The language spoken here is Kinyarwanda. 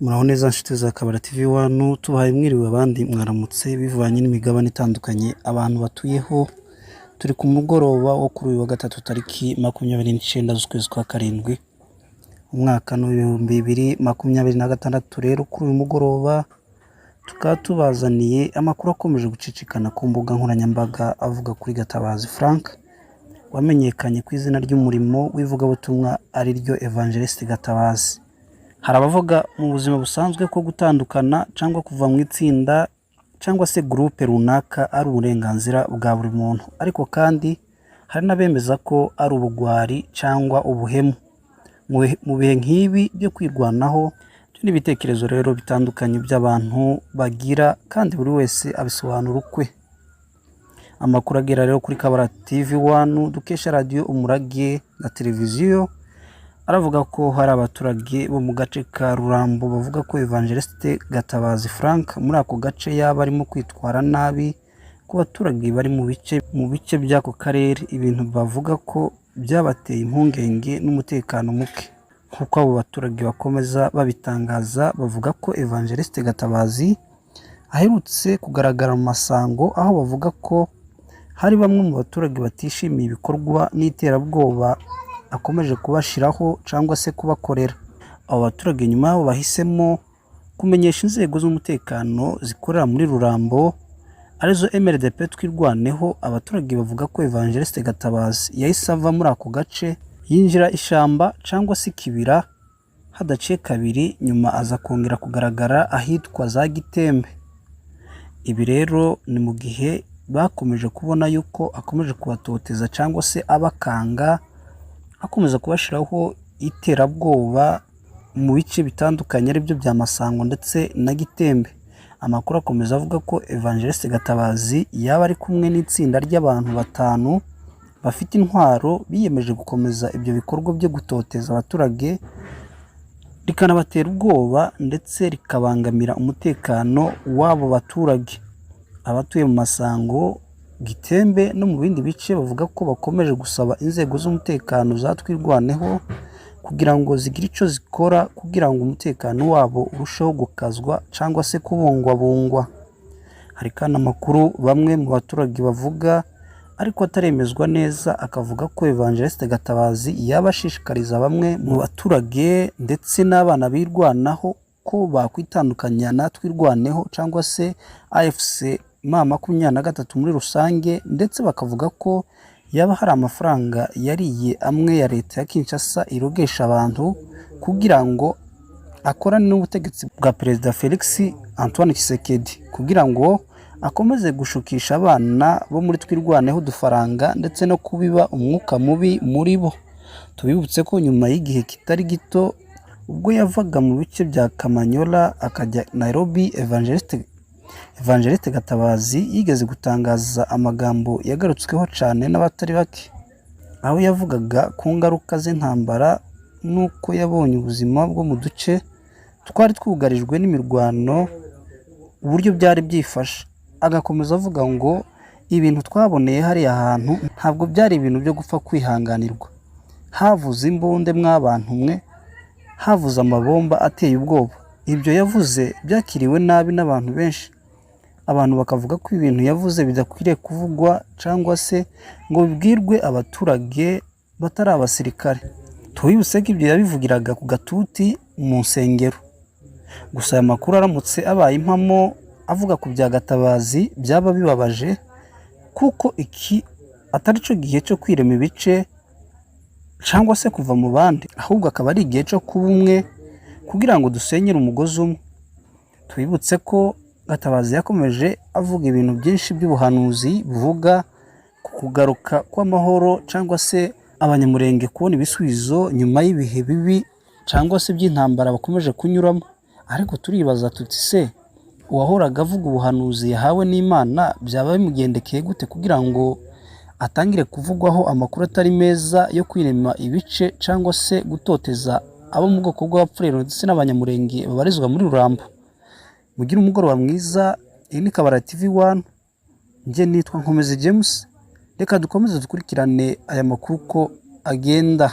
Muraho neza nshuti za Kabara TV 1 tubahaye mwiriwe abandi mwaramutse bivanye n'imigabane itandukanye abantu batuyeho. Turi ku mugoroba wo kuri uyu wa gatatu tariki 29 z'ukwezi kwa karindwi umwaka n'ibihumbi 2026. Rero kuri uyu mugoroba tukaba tubazaniye amakuru akomeje gucicikana ku mbuga nkoranyambaga avuga kuri Gatabazi Frank wamenyekanye ku izina ry'umurimo w'ivugabutumwa ari ryo Evangeliste Gatabazi. Hari abavuga mu buzima busanzwe ko gutandukana cyangwa kuva mu itsinda cyangwa se groupe runaka ari uburenganzira bwa buri muntu, ariko kandi hari n'abemeza ko ari ubugwari cyangwa ubuhemu. Mu bihe nk'ibi byo kwirwanaho n'ibitekerezo rero bitandukanye by'abantu bagira, kandi buri wese abisobanura ukwe. Amakuru agera rero kuri Kabara TV 1 dukesha radio Umurage na televiziyo aravuga ko hari abaturage bo mu gace ka Rurambo bavuga ko Evangeliste Gatabazi Frank muri ako gace yaba arimo kwitwara nabi ku baturage bari mu bice by'ako karere, ibintu bavuga ko byabateye impungenge n'umutekano muke. Kuko abo baturage bakomeza babitangaza bavuga ko Evangeliste Gatabazi aherutse kugaragara mu masango, aho bavuga ko hari bamwe mu baturage batishimiye ibikorwa n'iterabwoba akomeje kubashiraho cyangwa se kubakorera. Abo baturage nyuma aho bahisemo kumenyesha inzego z'umutekano zikorera muri Rurambo arizo MRDP twirwaneho. Abaturage bavuga ko Evangeliste Gatabazi yahise ava muri ako gace yinjira ishamba cyangwa se kibira hadaciye kabiri, nyuma aza kongera kugaragara ahitwa za Gitembe. Ibi rero ni mu gihe bakomeje kubona yuko akomeje kubatoteza cyangwa se abakanga, akomeza kubashiraho iterabwoba mu bice bitandukanye ari byo bya Masango ndetse na Gitembe. Amakuru akomeza avuga ko Evangeliste Gatabazi yaba ari kumwe n'itsinda ry'abantu 5 bafite intwaro biyemeje gukomeza ibyo bikorwa byo gutoteza abaturage, rikanabatera ubwoba ndetse rikabangamira umutekano w'abo baturage. Abatuye mu Masango, Gitembe no mu bindi bice bavuga ko bakomeje gusaba inzego z'umutekano zatwirwaneho kugira ngo zigire icyo zikora kugira ngo umutekano wabo urusheho gukazwa cyangwa se kubungwabungwa. Hari kandi amakuru bamwe mu baturage bavuga ariko ataremezwa neza, akavuga ko Evangeliste Gatabazi yabashishikariza bamwe mu baturage ndetse n'abana birwanaho ko bakwitandukanya natwirwaneho cyangwa se AFC M23 muri rusange, ndetse bakavuga ko yaba hari amafaranga yariye amwe ya leta ya Kinshasa irogesha abantu kugira ngo akorane n'ubutegetsi bwa Perezida Felix Antoine Tshisekedi kugira ngo akomeze gushukisha abana bo muri twirwaneho udufaranga ndetse no kubiba umwuka mubi muri bo. Tubibutse ko nyuma y'igihe kitari gito ubwo yavaga mu bice bya Kamanyola akajya Nairobi, Evangeliste Gatabazi yigeze gutangaza amagambo yagarutsweho cyane n'abatari bake, aho yavugaga ku ngaruka z'intambara nuko yabonye ubuzima bwo mu duce twari twugarijwe n'imirwano uburyo byari byifashe. Agakomeza avuga ngo ibintu twaboneye hariya hantu ntabwo byari ibintu byo gupfa kwihanganirwa. Havuze imbunde mw'abantu mwe, havuze amabomba ateye ubwoba. Ibyo yavuze byakiriwe nabi n'abantu benshi. Abantu bakavuga ko ibintu yavuze bidakwiriye kuvugwa cyangwa se ngo bibwirwe abaturage batari abasirikare. Tubibutse ko ibyo yabivugiraga ku gatuti mu nsengero. Gusa aya makuru aramutse abaye impamo avuga ku bya Gatabazi byaba bibabaje, kuko iki atari cyo gihe cyo kwirema ibice cyangwa se kuva mu bandi, ahubwo akaba ari igihe cyo kuba umwe kugira ngo dusenyere umugozi umwe. Twibutse ko Gatabazi yakomeje avuga ibintu byinshi by'ubuhanuzi buvuga ku kugaruka kw'amahoro cyangwa se abanyamurenge kubona ibisubizo nyuma y'ibihe bibi cyangwa se by'intambara bakomeje kunyuramo. Ariko turibaza tuti se uwahoraga avuga ubuhanuzi yahawe n'Imana byaba bimugendekeye gute kugira ngo atangire kuvugwaho amakuru atari meza yo kwirema ibice cyangwa se gutoteza abo mu bwoko bw'abapfurero ndetse n'abanyamurenge babarizwa muri Rurambo? Mugira umugoroba mwiza. Iyi ni Kabara TV 1, nje nitwa Nkomezi James. Reka dukomeze dukurikirane aya makuru ko agenda.